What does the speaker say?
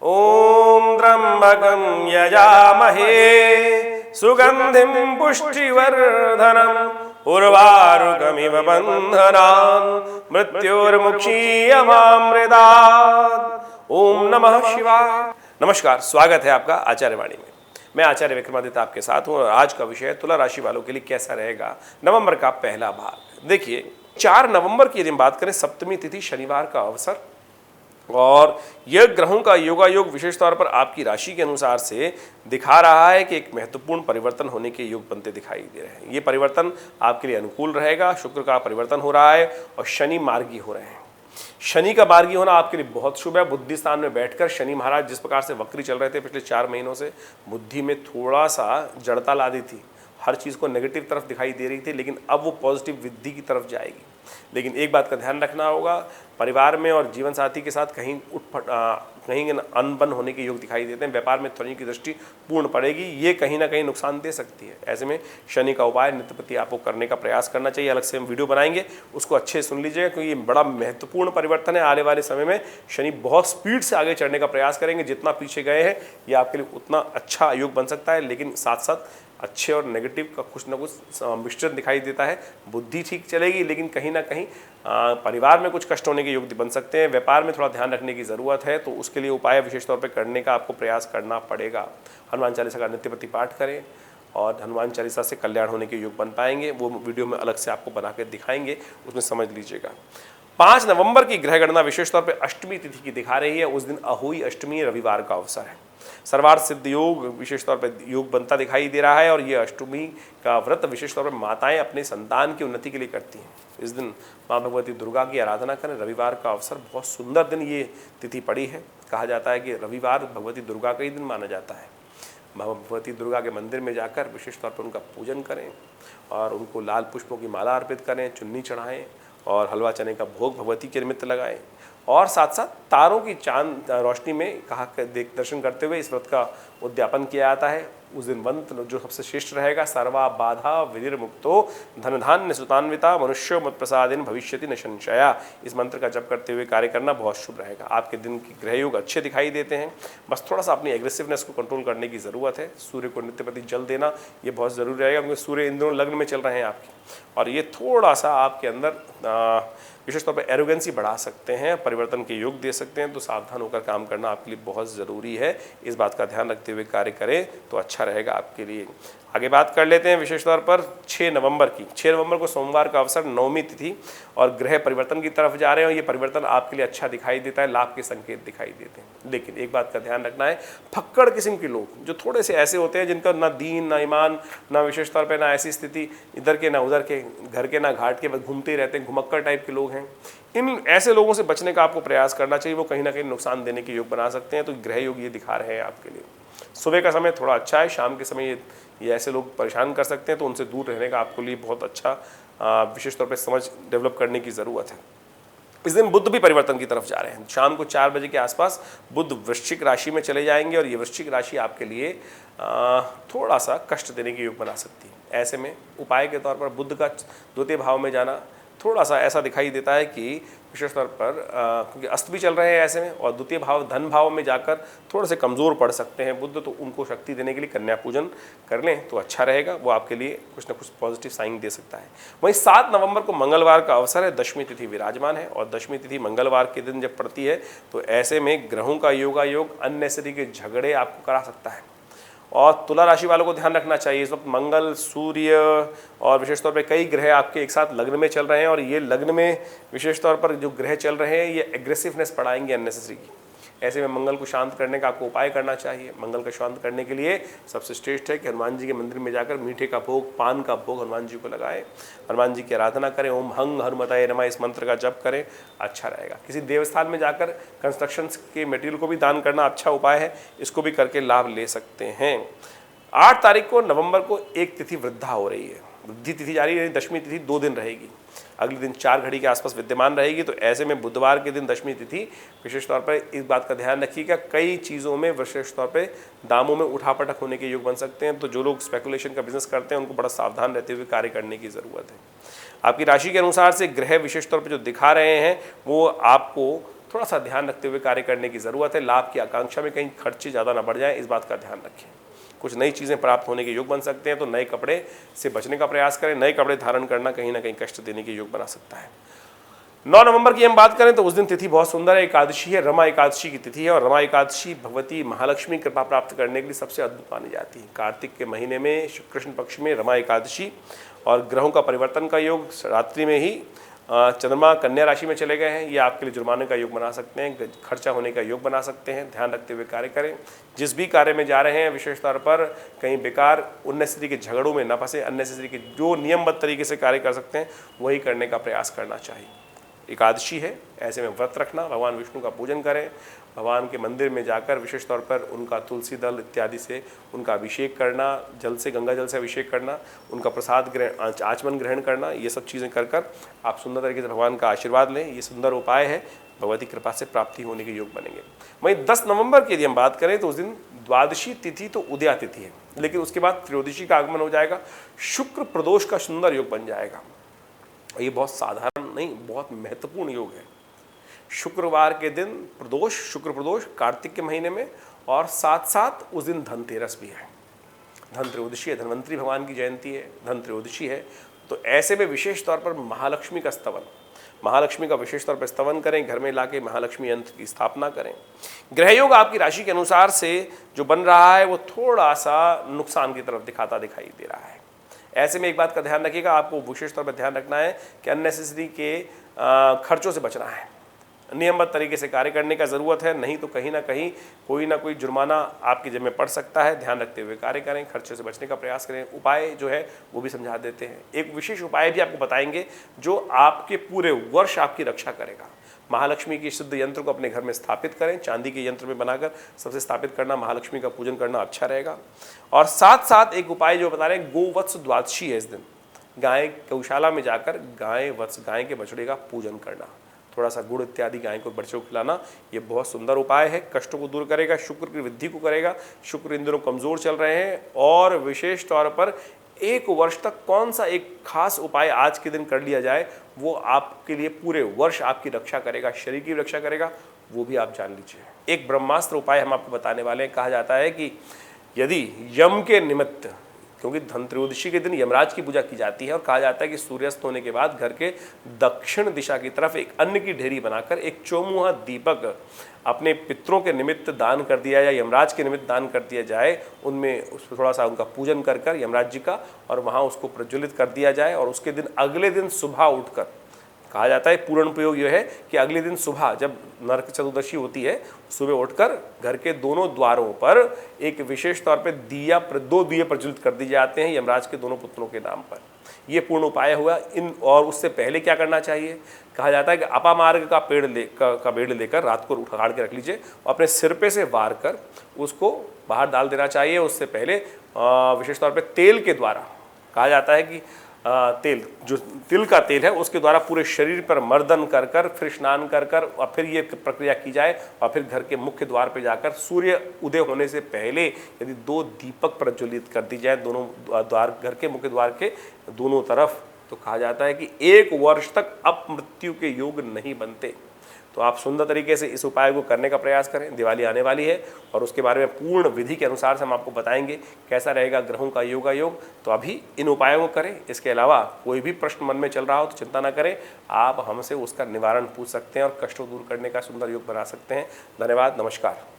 ओम त्र्यंबकं यजामहे सुगंधिं पुष्टिवर्धनम् उर्वारुकमिव बन्धनान् मृत्योर्मुक्षीयमामृतात्। ओम नमः शिवाय। नमस्कार, स्वागत है आपका आचार्यवाणी में। मैं आचार्य विक्रमादित्य आपके साथ हूँ और आज का विषय है तुला राशि वालों के लिए कैसा रहेगा नवंबर का पहला भाग। देखिए 4 नवंबर की यदि हम बात करें, सप्तमी तिथि शनिवार का अवसर और यह ग्रहों का योगायोग विशेष तौर पर आपकी राशि के अनुसार से दिखा रहा है कि एक महत्वपूर्ण परिवर्तन होने के योग बनते दिखाई दे रहे हैं। ये परिवर्तन आपके लिए अनुकूल रहेगा। शुक्र का परिवर्तन हो रहा है और शनि मार्गी हो रहे हैं। शनि का मार्गी होना आपके लिए बहुत शुभ है। बुद्धि स्थान में बैठकर शनि महाराज जिस प्रकार से वक्री चल रहे थे पिछले 4 महीनों से, बुद्धि में थोड़ा सा जड़ता ला दी थी, हर चीज़ को नेगेटिव तरफ दिखाई दे रही थी, लेकिन अब वो पॉजिटिव वृद्धि की तरफ जाएगी। लेकिन एक बात का ध्यान रखना होगा, परिवार में और जीवन साथी के साथ कहीं कहीं अनबन होने के योग दिखाई देते हैं। व्यापार में शनि की दृष्टि पूर्ण पड़ेगी, ये कहीं ना कहीं नुकसान दे सकती है। ऐसे में शनि का उपाय नित्यप्रति आपको करने का प्रयास करना चाहिए। अलग से हम वीडियो बनाएंगे, उसको अच्छे सुन लीजिएगा क्योंकि ये बड़ा महत्वपूर्ण परिवर्तन है। आने वाले समय में शनि बहुत स्पीड से आगे चढ़ने का प्रयास करेंगे। जितना पीछे गए हैं ये आपके लिए उतना अच्छा योग बन सकता है, लेकिन साथ साथ अच्छे और नेगेटिव का कुछ ना कुछ मिश्रण दिखाई देता है। बुद्धि ठीक चलेगी, लेकिन कहीं ना कहीं परिवार में कुछ कष्ट होने के योग बन सकते हैं। व्यापार में थोड़ा ध्यान रखने की ज़रूरत है, तो उसके लिए उपाय विशेष तौर पे करने का आपको प्रयास करना पड़ेगा। हनुमान चालीसा का नित्य प्रति पाठ करें और हनुमान चालीसा से कल्याण होने के योग बन पाएंगे। वो वीडियो में अलग से आपको बना के दिखाएंगे, उसमें समझ लीजिएगा। 5 नवंबर की ग्रह गणना विशेष तौर पर अष्टमी तिथि की दिखा रही है। उस दिन अहोई अष्टमी रविवार का अवसर है। सर्वार्थ सिद्ध योग विशेष तौर पर योग बनता दिखाई दे रहा है और ये अष्टमी का व्रत विशेष तौर पर माताएं अपने संतान की उन्नति के लिए करती हैं। इस दिन माँ भगवती दुर्गा की आराधना करें। रविवार का अवसर, बहुत सुंदर दिन ये तिथि पड़ी है। कहा जाता है कि रविवार भगवती दुर्गा का ही दिन माना जाता है। भगवती दुर्गा के मंदिर में जाकर विशेष तौर पर उनका पूजन करें और उनको लाल पुष्पों की माला अर्पित करें, चुन्नी चढ़ाएं और हलवा चने का भोग भगवती के निमित्त लगाएं और साथ साथ तारों की चांद रोशनी में दर्शन करते हुए इस व्रत का उद्यापन किया जाता है। उस दिन मंत्र जो सबसे श्रेष्ठ रहेगा, सर्वा बाधा विनिर्मुक्तो धन धान्य सुतान्विता मनुष्यो मत प्रसादिन भविष्यति न संशया। इस मंत्र का जप करते हुए कार्य करना बहुत शुभ रहेगा। आपके दिन की ग्रह योग अच्छे दिखाई देते हैं, बस थोड़ा सा अपनी एग्रेसिवनेस को कंट्रोल करने की ज़रूरत है। सूर्य को नित्य प्रति जल देना ये बहुत ज़रूरी रहेगा, क्योंकि सूर्य इन दोनों लग्न में चल रहे हैं आपके, और ये थोड़ा सा आपके अंदर विशेष तौर पर एरोगेंसी बढ़ा सकते हैं, परिवर्तन के योग दे सकते हैं। तो सावधान होकर काम करना आपके लिए बहुत ज़रूरी है। इस बात का ध्यान रखते हुए कार्य करें तो अच्छा रहेगा आपके लिए। आगे बात कर लेते हैं विशेष तौर पर 6 नवंबर की। 6 नवंबर को सोमवार का अवसर, नवमी तिथि और ग्रह परिवर्तन की तरफ जा रहे हैं और ये परिवर्तन आपके लिए अच्छा दिखाई देता है, लाभ के संकेत दिखाई देते हैं। लेकिन एक बात का ध्यान रखना है, फक्कड़ किस्म के लोग जो थोड़े से ऐसे होते हैं जिनका ना दीन ना ईमान, ना विशेष तौर पर ना ऐसी स्थिति, इधर के ना उधर के, घर के ना घाट के, बस घूमते ही रहते हैं, घुमक्कड़ टाइप के लोग हैं। इन ऐसे लोगों से बचने का आपको प्रयास करना चाहिए। वो कहीं ना कहीं नुकसान देने के योग बना सकते हैं। तो ग्रह योग ये दिखा रहे हैं आपके लिए। सुबह का समय थोड़ा अच्छा है, शाम के समय ये ऐसे लोग परेशान कर सकते हैं, तो उनसे दूर रहने का आपके लिए बहुत अच्छा विशेष तौर पे समझ डेवलप करने की ज़रूरत है। इस दिन बुध भी परिवर्तन की तरफ जा रहे हैं। शाम को 4 बजे के आसपास बुध वृश्चिक राशि में चले जाएंगे और ये वृश्चिक राशि आपके लिए थोड़ा सा कष्ट देने के योग बना सकती है। ऐसे में उपाय के तौर पर बुध का द्वितीय भाव में जाना थोड़ा सा ऐसा दिखाई देता है कि विशेष तौर पर क्योंकि अस्त भी चल रहे हैं ऐसे में, और द्वितीय भाव धन भाव में जाकर थोड़े से कमज़ोर पड़ सकते हैं बुध, तो उनको शक्ति देने के लिए कन्या पूजन कर लें तो अच्छा रहेगा। वो आपके लिए कुछ ना कुछ पॉजिटिव साइन दे सकता है। वहीं 7 नवंबर को मंगलवार का अवसर है। दशमी तिथि विराजमान है और दशमी तिथि मंगलवार के दिन जब पड़ती है तो ऐसे में ग्रहों का योगायोग अननेसेसरी के झगड़े आपको करा सकता है। और तुला राशि वालों को ध्यान रखना चाहिए, इस वक्त मंगल, सूर्य और विशेष तौर पे कई ग्रह आपके एक साथ लग्न में चल रहे हैं और ये लग्न में विशेष तौर पर जो ग्रह चल रहे हैं ये एग्रेसिवनेस बढ़ाएंगे अननेसेसरी की। ऐसे में मंगल को शांत करने का आपको उपाय करना चाहिए। मंगल को शांत करने के लिए सबसे श्रेष्ठ है कि हनुमान जी के मंदिर में जाकर मीठे का भोग, पान का भोग हनुमान जी को लगाएं, हनुमान जी की आराधना करें, ओम हंग हनुमताय नमः इस मंत्र का जप करें, अच्छा रहेगा। किसी देवस्थान में जाकर कंस्ट्रक्शन के मटेरियल को भी दान करना अच्छा उपाय है, इसको भी करके लाभ ले सकते हैं। 8 तारीख को नवंबर को एक तिथि वृद्धा हो रही है। वृद्धि तिथि जारी है, दशमी तिथि 2 दिन रहेगी, अगले दिन 4 घड़ी के आसपास विद्यमान रहेगी। तो ऐसे में बुधवार के दिन दशमी तिथि विशेष तौर पर इस बात का ध्यान रखिएगा, कई चीज़ों में विशेष तौर पे दामों में उठापटक होने के योग बन सकते हैं। तो जो लोग स्पेकुलेशन का बिजनेस करते हैं उनको बड़ा सावधान रहते हुए कार्य करने की ज़रूरत है। आपकी राशि के अनुसार से ग्रह विशेष तौर पर जो दिखा रहे हैं वो आपको थोड़ा सा ध्यान रखते हुए कार्य करने की ज़रूरत है। लाभ की आकांक्षा में कहीं खर्चे ज़्यादा ना बढ़ जाए, इस बात का ध्यान रखें। कुछ नई चीज़ें प्राप्त होने के योग बन सकते हैं, तो नए कपड़े से बचने का प्रयास करें। नए कपड़े धारण करना कहीं ना कहीं कष्ट देने के योग बना सकता है। 9 नवंबर की हम बात करें तो उस दिन तिथि बहुत सुंदर है, एकादशी है, रमा एकादशी की तिथि है। और रमा एकादशी भगवती महालक्ष्मी कृपा प्राप्त करने के लिए सबसे अद्भुत मानी जाती है। कार्तिक के महीने में कृष्ण पक्ष में रमा एकादशी और ग्रहों का परिवर्तन का योग, रात्रि में ही चंद्रमा कन्या राशि में चले गए हैं, ये आपके लिए जुर्माने का योग बना सकते हैं, खर्चा होने का योग बना सकते हैं। ध्यान रखते हुए कार्य करें। जिस भी कार्य में जा रहे हैं विशेष तौर पर कहीं बेकार उन्नेसरी के झगड़ों में न फंसे, अननेसेसरी के जो नियमबद्ध तरीके से कार्य कर सकते हैं वही करने का प्रयास करना चाहिए। एकादशी है, ऐसे में व्रत रखना, भगवान विष्णु का पूजन करें, भगवान के मंदिर में जाकर विशेष तौर पर उनका तुलसी दल इत्यादि से उनका अभिषेक करना, जल से, गंगा जल से अभिषेक करना, उनका प्रसाद ग्रहण, आचमन ग्रहण करना, ये सब चीज़ें कर कर आप सुंदर तरीके से भगवान का आशीर्वाद लें। ये सुंदर उपाय है, भगवती कृपा से प्राप्ति होने के योग बनेंगे। वहीं 10 नवंबर की यदि हम बात करें तो उस दिन द्वादशी तिथि तो उदया तिथि है, लेकिन उसके बाद त्रयोदशी का आगमन हो जाएगा। शुक्र प्रदोष का सुंदर योग बन जाएगा। ये बहुत साधारण नहीं, बहुत महत्वपूर्ण योग है। शुक्रवार के दिन प्रदोष, शुक्र प्रदोष कार्तिक के महीने में, और साथ साथ उस दिन धनतेरस भी है, धन त्रयोदशी है, धन्वंतरी भगवान की जयंती है, धन त्रयोदशी है। तो ऐसे में विशेष तौर पर महालक्ष्मी का स्तवन, महालक्ष्मी का विशेष तौर पर स्तवन करें, घर में लाके महालक्ष्मी यंत्र की स्थापना करें। ग्रह योग आपकी राशि के अनुसार से जो बन रहा है वो थोड़ा सा नुकसान की तरफ दिखाई दे रहा है। ऐसे में एक बात का ध्यान रखिएगा, आपको विशेष तौर पर ध्यान रखना है कि अननेसेसरी के खर्चों से बचना है, नियमबद्ध तरीके से कार्य करने का ज़रूरत है, नहीं तो कहीं ना कोई जुर्माना आपके जेब में पड़ सकता है। ध्यान रखते हुए कार्य करें, खर्चे से बचने का प्रयास करें। उपाय जो है वो भी समझा देते हैं। एक विशेष उपाय भी आपको बताएंगे जो आपके पूरे वर्ष आपकी रक्षा करेगा। महालक्ष्मी की शुद्ध यंत्र को अपने घर में स्थापित करें, चांदी के यंत्र में बनाकर सबसे स्थापित करना, महालक्ष्मी का पूजन करना अच्छा रहेगा। और साथ साथ एक उपाय जो बता रहे हैं, गोवत्स द्वादशी है इस दिन, गाय गौशाला में जाकर गाय के बछड़े का पूजन करना, थोड़ा सा गुड़ इत्यादि गाय को बच्चों को खिलाना, ये बहुत सुंदर उपाय है। कष्टों को दूर करेगा, शुक्र की वृद्धि को करेगा। शुक्र इन दिनों कमज़ोर चल रहे हैं, और विशेष तौर पर 1 वर्ष तक कौन सा एक खास उपाय आज के दिन कर लिया जाए वो आपके लिए पूरे वर्ष आपकी रक्षा करेगा, शरीर की रक्षा करेगा, वो भी आप जान लीजिए। एक ब्रह्मास्त्र उपाय हम आपको बताने वाले हैं। कहा जाता है कि यदि यम के निमित्त, क्योंकि धन त्रयोदशी के दिन यमराज की पूजा की जाती है, और कहा जाता है कि सूर्यास्त होने के बाद घर के दक्षिण दिशा की तरफ एक अन्न की ढेरी बनाकर एक चौमुहा दीपक अपने पितरों के निमित्त दान कर दिया जाए, यमराज के निमित्त दान कर दिया जाए, उनमें उसमें थोड़ा सा उनका पूजन कर यमराज जी का, और वहाँ उसको प्रज्वलित कर दिया जाए। और उसके दिन अगले दिन सुबह उठकर, कहा जाता है पूर्ण प्रयोग यह है कि अगले दिन सुबह जब नरक चतुर्दशी होती है, सुबह उठकर घर के दोनों द्वारों पर एक विशेष तौर पे 2 दिए प्रज्वलित कर दिए जाते हैं यमराज के दोनों पुत्रों के नाम पर। ये पूर्ण उपाय हुआ। और उससे पहले क्या करना चाहिए, कहा जाता है कि अपामार्ग का पेड़ लेकर रात को उखाड़ के रख लीजिए, और अपने सिर पे से वार कर उसको बाहर डाल देना चाहिए। उससे पहले विशेष तौर पर तेल के द्वारा, कहा जाता है कि तेल, जो तिल का तेल है उसके द्वारा पूरे शरीर पर मर्दन कर फिर स्नान कर और फिर ये प्रक्रिया की जाए। और फिर घर के मुख्य द्वार पर जाकर सूर्य उदय होने से पहले यदि 2 दीपक प्रज्वलित कर दी जाए दोनों द्वार, घर के मुख्य द्वार के दोनों तरफ, तो कहा जाता है कि 1 वर्ष तक अपमृत्यु के योग नहीं बनते। तो आप सुंदर तरीके से इस उपाय को करने का प्रयास करें। दिवाली आने वाली है और उसके बारे में पूर्ण विधि के अनुसार से हम आपको बताएंगे कैसा रहेगा ग्रहों का योग। तो अभी इन उपायों को करें। इसके अलावा कोई भी प्रश्न मन में चल रहा हो तो चिंता ना करें, आप हमसे उसका निवारण पूछ सकते हैं और कष्ट को दूर करने का सुंदर योग बना सकते हैं। धन्यवाद, नमस्कार।